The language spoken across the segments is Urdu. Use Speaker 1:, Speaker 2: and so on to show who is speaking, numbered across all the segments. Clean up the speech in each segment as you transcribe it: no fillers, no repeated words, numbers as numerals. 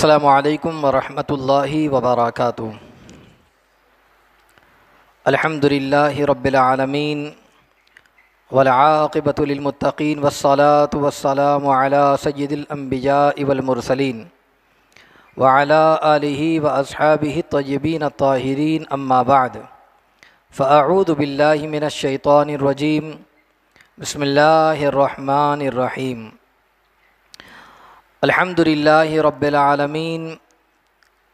Speaker 1: السلام علیکم ورحمۃ اللہ وبرکاتہ۔ الحمد للہ رب العالمین والعاقبۃ للمتقین والصلاة والسلام علی سید الانبیاء والمرسلین وعلی آلہ واصحابہ الطیبین الطاہرین، اما بعد فاعوذ باللہ من الشیطان الرجیم، بسم اللہ الرحمن الرحیم۔ الحمد للہ رب العالمین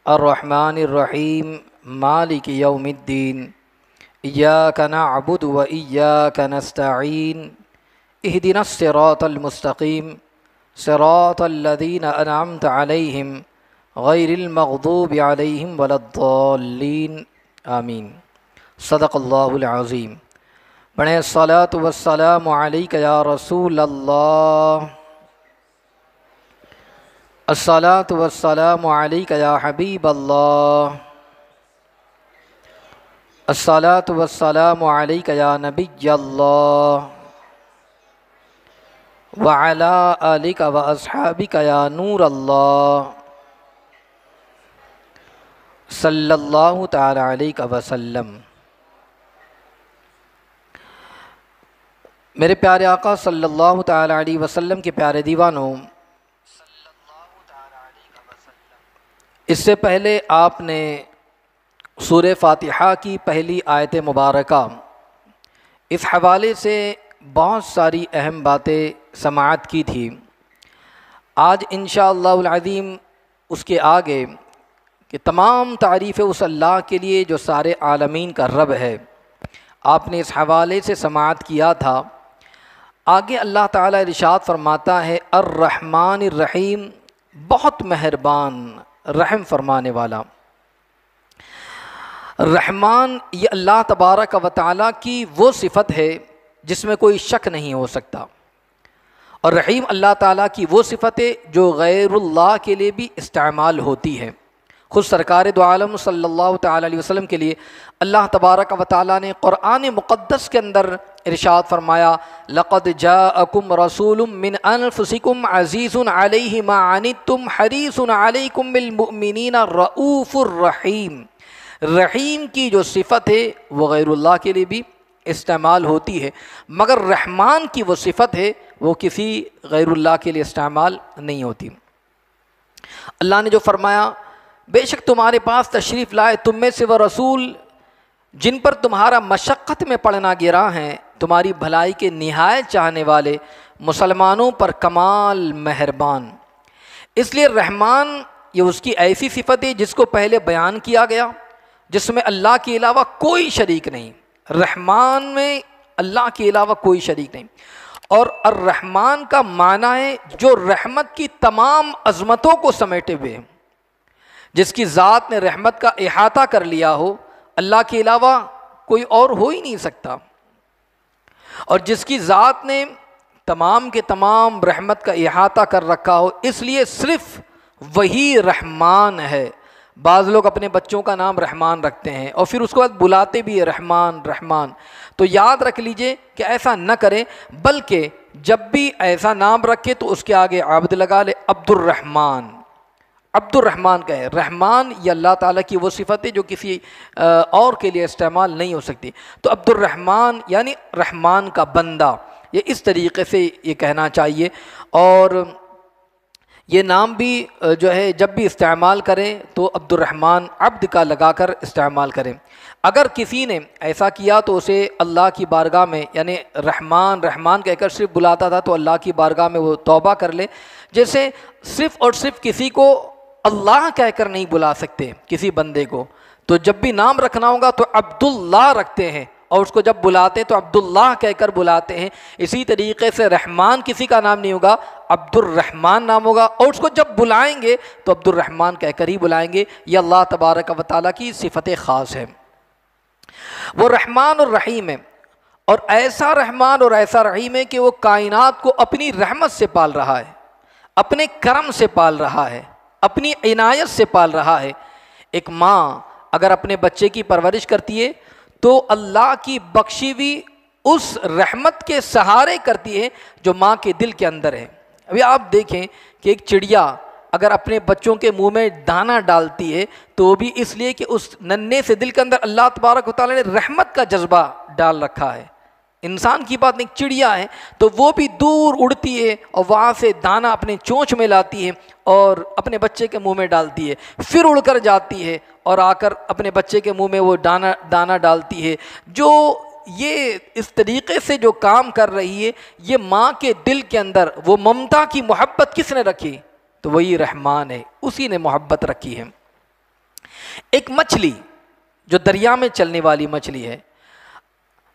Speaker 1: الرحمن الرحیم مالک یوم الدین، ایاک نعبد و ایاک نستعین، اہدنا الصراط المستقیم صراط الذین انعمت علیہم غیر المغضوب علیہم ولا الضالین، آمین۔ صدق اللہ العظیم۔ پڑھیں الصلاۃ والسلام علیک یا رسول اللہ، الصلاۃ والسلام علیک یا حبیب اللہ، الصلاۃ والسلام علیک یا نبی اللہ، وعلی آلک واصحابک یا نور اللہ، صلی اللہ تعالی علیہ وسلم۔ میرے پیارے آقا صلی اللہ تعالی علیہ وسلم کے پیارے دیوانوں، اس سے پہلے آپ نے سورہ فاتحہ کی پہلی آیت مبارکہ اس حوالے سے بہت ساری اہم باتیں سماعت کی تھی۔ آج انشاءاللہ العظیم اس کے آگے کہ تمام تعریف اس اللہ کے لیے جو سارے عالمین کا رب ہے، آپ نے اس حوالے سے سماعت کیا تھا۔ آگے اللہ تعالیٰ ارشاد فرماتا ہے الرحمن الرحیم، بہت مہربان رحم فرمانے والا۔ رحمان یہ اللہ تبارک و تعالیٰ کی وہ صفت ہے جس میں کوئی شک نہیں ہو سکتا، اور رحیم اللہ تعالیٰ کی وہ صفت ہے جو غیر اللہ کے لیے بھی استعمال ہوتی ہے۔ خود سرکار دو عالم صلی اللہ تعالیٰ علیہ وسلم کے لیے اللہ تبارک و تعالیٰ نے قرآن مقدس کے اندر ارشاد فرمایا لقد جاءکم رسول من انفسکم عزیز علیہ ما عنتم حریص علیکم بالمؤمنین رؤوف الرحیم۔ رحیم کی جو صفت ہے وہ غیر اللہ کے لیے بھی استعمال ہوتی ہے، مگر رحمان کی وہ صفت ہے وہ کسی غیر اللہ کے لیے استعمال نہیں ہوتی۔ اللہ نے جو فرمایا بے شک تمہارے پاس تشریف لائے تم میں سے وہ رسول جن پر تمہارا مشقت میں پڑنا گرا ہیں، تمہاری بھلائی کے نہایت چاہنے والے، مسلمانوں پر کمال مہربان۔ اس لیے رحمان یہ اس کی ایسی صفت ہے جس کو پہلے بیان کیا گیا، جس میں اللہ کے علاوہ کوئی شریک نہیں۔ رحمان میں اللہ کے علاوہ کوئی شریک نہیں، اور الرحمن کا معنی ہے جو رحمت کی تمام عظمتوں کو سمیٹے ہوئے ہیں، جس کی ذات نے رحمت کا احاطہ کر لیا ہو، اللہ کے علاوہ کوئی اور ہو ہی نہیں سکتا، اور جس کی ذات نے تمام کے تمام رحمت کا احاطہ کر رکھا ہو، اس لیے صرف وہی رحمان ہے۔ بعض لوگ اپنے بچوں کا نام رحمان رکھتے ہیں اور پھر اس کے بعد بلاتے بھی ہیں رحمان رحمان، تو یاد رکھ لیجئے کہ ایسا نہ کریں، بلکہ جب بھی ایسا نام رکھے تو اس کے آگے عبد لگا لے، عبد الرحمن، عبد الرحمن کا ہے۔ رحمان یہ اللہ تعالیٰ کی وہ صفت ہے جو کسی اور کے لیے استعمال نہیں ہو سکتی، تو عبد الرحمن یعنی رحمان کا بندہ، یہ اس طریقے سے یہ کہنا چاہیے۔ اور یہ نام بھی جو ہے جب بھی استعمال کریں تو عبد الرحمن عبد کا لگا کر استعمال کریں۔ اگر کسی نے ایسا کیا تو اسے اللہ کی بارگاہ میں یعنی رحمان رحمان کہہ کر صرف بلاتا تھا تو اللہ کی بارگاہ میں وہ توبہ کر لے۔ جیسے صرف اور صرف کسی کو اللہ کہہ کر نہیں بلا سکتے کسی بندے کو، تو جب بھی نام رکھنا ہوگا تو عبداللہ رکھتے ہیں، اور اس کو جب بلاتے ہیں تو عبداللہ کہہ کر بلاتے ہیں۔ اسی طریقے سے رحمان کسی کا نام نہیں ہوگا، عبد الرحمن نام ہوگا، اور اس کو جب بلائیں گے تو عبد الرحمن کہہ کر ہی بلائیں گے۔ یہ اللہ تبارک و تعالیٰ کی صفت خاص ہے۔ وہ رحمان اور رحیم ہے، اور ایسا رحمان اور ایسا رحیم ہے کہ وہ کائنات کو اپنی رحمت سے پال رہا ہے، اپنے کرم سے پال رہا ہے، اپنی عنایت سے پال رہا ہے۔ ایک ماں اگر اپنے بچے کی پرورش کرتی ہے تو اللہ کی بخشی ہوئی اس رحمت کے سہارے کرتی ہے جو ماں کے دل کے اندر ہے۔ ابھی آپ دیکھیں کہ ایک چڑیا اگر اپنے بچوں کے منہ میں دانہ ڈالتی ہے تو بھی اس لیے کہ اس ننھے سے دل کے اندر اللہ تبارک و تعالیٰ نے رحمت کا جذبہ ڈال رکھا ہے۔ انسان کی بات نہیں، چڑیا ہے تو وہ بھی دور اڑتی ہے اور وہاں سے دانہ اپنے چونچ میں لاتی ہے اور اپنے بچے کے منہ میں ڈالتی ہے، پھر اڑ کر جاتی ہے اور آ کر اپنے بچے کے منہ میں وہ دانہ ڈالتی ہے۔ جو یہ اس طریقے سے جو کام کر رہی ہے، یہ ماں کے دل کے اندر وہ ممتا کی محبت کس نے رکھی؟ تو وہی رحمان ہے، اسی نے محبت رکھی ہے۔ ایک مچھلی جو دریا میں چلنے والی مچھلی ہے،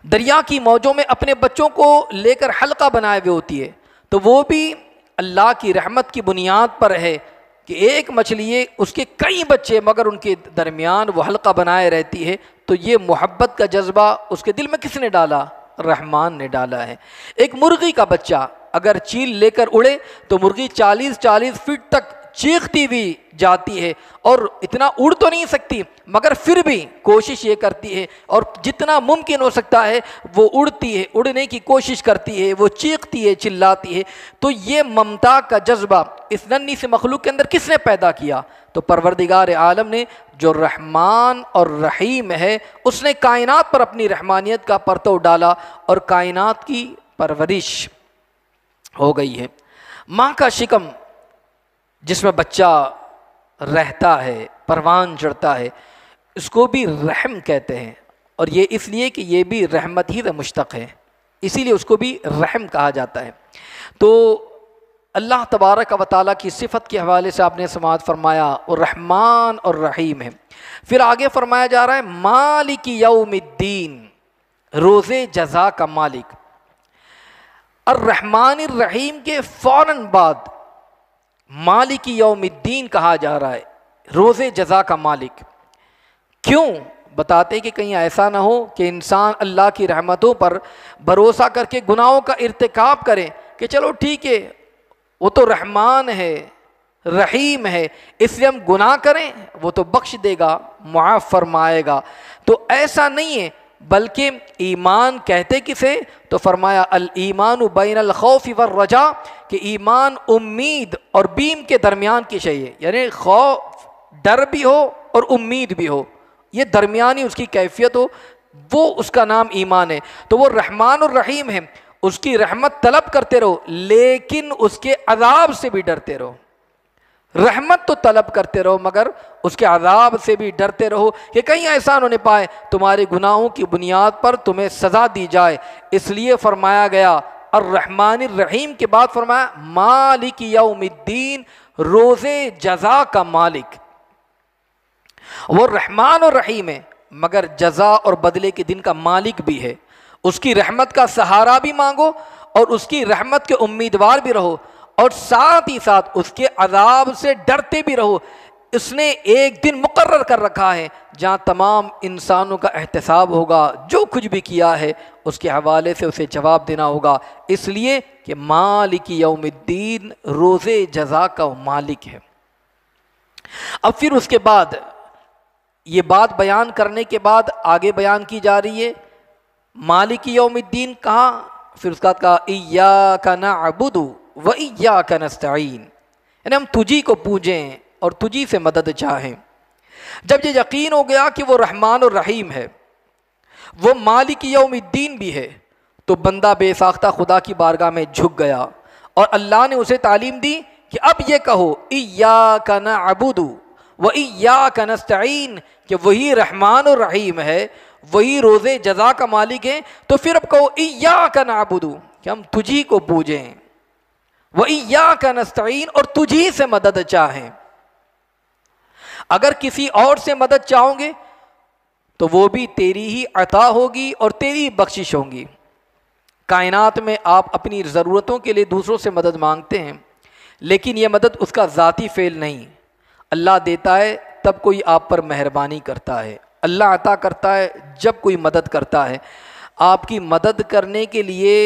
Speaker 1: دریا کی موجوں میں اپنے بچوں کو لے کر حلقہ بنائے ہوئے ہوتی ہے، تو وہ بھی اللہ کی رحمت کی بنیاد پر ہے کہ ایک مچھلی ہے، اس کے کئی بچے مگر ان کے درمیان وہ حلقہ بنائے رہتی ہے۔ تو یہ محبت کا جذبہ اس کے دل میں کس نے ڈالا؟ رحمان نے ڈالا ہے۔ ایک مرغی کا بچہ اگر چیل لے کر اڑے تو مرغی 40 فٹ تک چیختی ہوئی جاتی ہے اور اتنا اڑ تو نہیں سکتی مگر پھر بھی کوشش یہ کرتی ہے اور جتنا ممکن ہو سکتا ہے وہ اڑتی ہے، اڑنے کی کوشش کرتی ہے، وہ چیختی ہے، چلاتی ہے۔ تو یہ ممتا کا جذبہ اس ننھی سے مخلوق کے اندر کس نے پیدا کیا؟ تو پروردگار عالم نے، جو رحمان اور رحیم ہے، اس نے کائنات پر اپنی رحمانیت کا پرتو ڈالا اور کائنات کی پرورش ہو گئی ہے۔ ماں کا شکم جس میں بچہ رہتا ہے، پروان چڑھتا ہے، اس کو بھی رحم کہتے ہیں، اور یہ اس لیے کہ یہ بھی رحمت ہی سے مشتق ہے، اسی لیے اس کو بھی رحم کہا جاتا ہے۔ تو اللہ تبارک و تعالیٰ کی صفت کے حوالے سے آپ نے سماعت فرمایا اور رحمان اور رحیم ہے۔ پھر آگے فرمایا جا رہا ہے مالک یوم الدین، روز جزا کا مالک۔ الرحمن الرحیم کے فوراً بعد مالک یوم الدین کہا جا رہا ہے، روز جزا کا مالک۔ کیوں؟ بتاتے کہ کہیں ایسا نہ ہو کہ انسان اللہ کی رحمتوں پر بھروسہ کر کے گناہوں کا ارتکاب کرے کہ چلو ٹھیک ہے وہ تو رحمان ہے، رحیم ہے، اس لیے ہم گناہ کریں وہ تو بخش دے گا، معاف فرمائے گا۔ تو ایسا نہیں ہے، بلکہ ایمان کہتے کسے؟ تو فرمایا الایمان بین الخوف والرجاء، کہ ایمان امید اور بیم کے درمیان کی شے ہے، یعنی خوف، ڈر بھی ہو اور امید بھی ہو، یہ درمیانی اس کی کیفیت ہو، وہ اس کا نام ایمان ہے۔ تو وہ رحمان الرحیم ہے، اس کی رحمت طلب کرتے رہو لیکن اس کے عذاب سے بھی ڈرتے رہو۔ رحمت تو طلب کرتے رہو مگر اس کے عذاب سے بھی ڈرتے رہو کہ کہیں ایسا نہ پائے تمہارے گناہوں کی بنیاد پر تمہیں سزا دی جائے۔ اس لیے فرمایا گیا الرحمن الرحیم کے بعد فرمایا مالک یوم الدین، روز جزا کا مالک۔ وہ رحمان اور رحیم ہے مگر جزا اور بدلے کے دن کا مالک بھی ہے۔ اس کی رحمت کا سہارا بھی مانگو اور اس کی رحمت کے امیدوار بھی رہو، اور ساتھ ہی ساتھ اس کے عذاب سے ڈرتے بھی رہو۔ اس نے ایک دن مقرر کر رکھا ہے جہاں تمام انسانوں کا احتساب ہوگا، جو کچھ بھی کیا ہے اس کے حوالے سے اسے جواب دینا ہوگا، اس لیے کہ مالک یوم الدین روز جزا کا مالک ہے۔ اب پھر اس کے بعد یہ بات بیان کرنے کے بعد آگے بیان کی جا رہی ہے مالک یوم الدین کہاں؟ پھر اس کا کہا ایاک نعبد و ایاک نستعین، یعنی ہم تجھی کو پوجیں اور تجھی سے مدد چاہیں۔ جب یہ یقین ہو گیا کہ وہ رحمان اور رحیم ہے، وہ مالک یوم الدین بھی ہے، تو بندہ بے ساختہ خدا کی بارگاہ میں جھک گیا اور اللہ نے اسے تعلیم دی کہ اب یہ کہو ایاک نعبد و ایاک نستعین، کہ وہی رحمان اور رحیم ہے، وہی روز جزا کا مالک ہے، تو پھر اب کہو ایاک نعبد، کہ ہم تجھی کو پوجیں، و ایاک نستعین، اور تجھی سے مدد چاہیں۔ اگر کسی اور سے مدد چاہو گے تو وہ بھی تیری ہی عطا ہوگی اور تیری بخشش ہوگی۔ کائنات میں آپ اپنی ضرورتوں کے لیے دوسروں سے مدد مانگتے ہیں، لیکن یہ مدد اس کا ذاتی فعل نہیں، اللہ دیتا ہے تب کوئی آپ پر مہربانی کرتا ہے، اللہ عطا کرتا ہے جب کوئی مدد کرتا ہے۔ آپ کی مدد کرنے کے لیے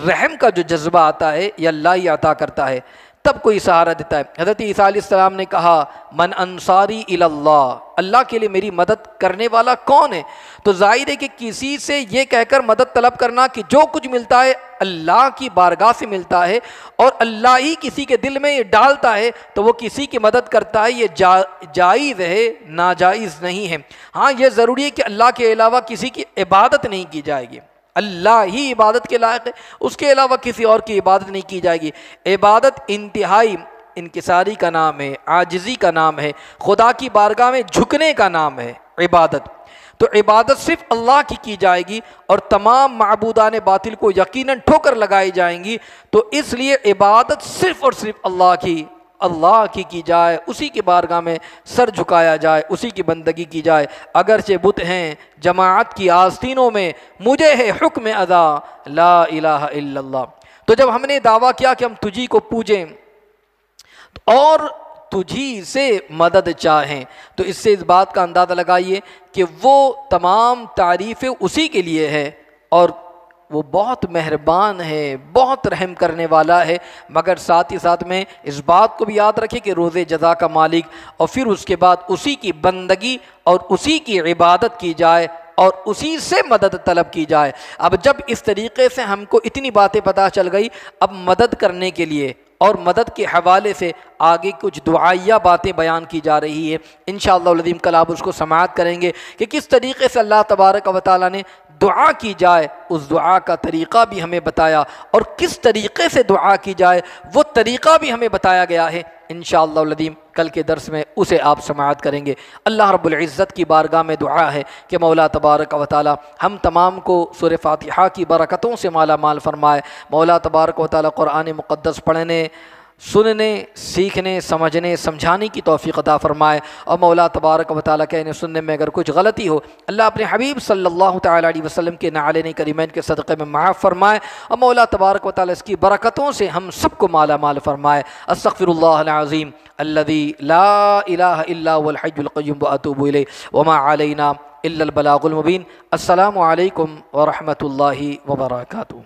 Speaker 1: رحم کا جو جذبہ آتا ہے یہ اللہ ہی عطا کرتا ہے۔ تب کوئی سہارا دیتا ہے۔ حضرت عیسیٰ علیہ السلام نے کہا من انصاری الی اللہ، اللہ کے لیے میری مدد کرنے والا کون ہے؟ تو ظاہر ہے کہ کسی سے یہ کہہ کر مدد طلب کرنا کہ جو کچھ ملتا ہے اللہ کی بارگاہ سے ملتا ہے اور اللہ ہی کسی کے دل میں یہ ڈالتا ہے تو وہ کسی کی مدد کرتا ہے، یہ جائز ہے، ناجائز نہیں ہے۔ ہاں یہ ضروری ہے کہ اللہ کے علاوہ کسی کی عبادت نہیں کی جائے گی، اللہ ہی عبادت کے لائق ہے، اس کے علاوہ کسی اور کی عبادت نہیں کی جائے گی۔ عبادت انتہائی انکساری کا نام ہے، عاجزی کا نام ہے، خدا کی بارگاہ میں جھکنے کا نام ہے عبادت۔ تو عبادت صرف اللہ کی جائے گی اور تمام معبودان باطل کو یقیناً ٹھوکر لگائی جائیں گی۔ تو اس لیے عبادت صرف اور صرف اللہ کی جائے، اسی کی بارگاہ میں سر جھکایا جائے، اسی کی بندگی کی جائے۔ اگرچہ بت ہیں جماعت کی آستینوں میں، مجھے ہے حکم ادا لا الہ الا اللہ۔ تو جب ہم نے دعویٰ کیا کہ ہم تجھی کو پوجیں اور تجھی سے مدد چاہیں، تو اس سے اس بات کا اندازہ لگائیے کہ وہ تمام تعریفیں اسی کے لیے ہے اور وہ بہت مہربان ہے، بہت رحم کرنے والا ہے، مگر ساتھ ہی ساتھ میں اس بات کو بھی یاد رکھے کہ روز جزا کا مالک، اور پھر اس کے بعد اسی کی بندگی اور اسی کی عبادت کی جائے اور اسی سے مدد طلب کی جائے۔ اب جب اس طریقے سے ہم کو اتنی باتیں پتہ چل گئی، اب مدد کرنے کے لیے اور مدد کے حوالے سے آگے کچھ دعائیہ باتیں بیان کی جا رہی ہے، انشاءاللہ العظیم کل آپ اس کو سماعت کریں گے کہ کس طریقے سے اللہ تبارک و تعالیٰ نے دعا کی جائے، اس دعا کا طریقہ بھی ہمیں بتایا، اور کس طریقے سے دعا کی جائے وہ طریقہ بھی ہمیں بتایا گیا ہے۔ انشاءاللہ العظیم کل کے درس میں اسے آپ سماعت کریں گے۔ اللہ رب العزت کی بارگاہ میں دعا ہے کہ مولا تبارک و تعالی ہم تمام کو سورہ فاتحہ کی برکتوں سے مالا مال فرمائے۔ مولا تبارک و تعالی قرآن مقدس پڑھنے، سننے، سیکھنے، سمجھنے، سمجھانے کی توفیق عطا فرمائے، اور مولا تبارک و تعالیٰ کہنے سننے میں اگر کچھ غلطی ہو اللہ اپنے حبیب صلی اللہ تعالیٰ علیہ وسلم کے نعلین کریمین کے صدقے میں معاف فرمائے، اور مولا تبارک و تعالیٰ اس کی برکتوں سے ہم سب کو مالا مال فرمائے۔ استغفر اللہ العظیم الذی لا الہ الا هو الحی القیوم واتوب الیہ وما علینا الا البلاغ المبین۔ السلام علیکم ورحمۃ اللہ وبرکاتہ۔